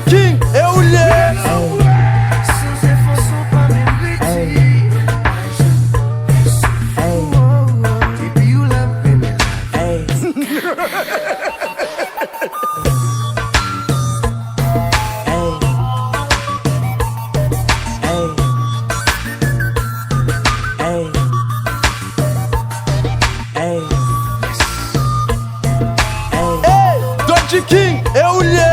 King, eu lhe. Seus efforts sont pas mérités. Baby, you love me. King, eu lhe.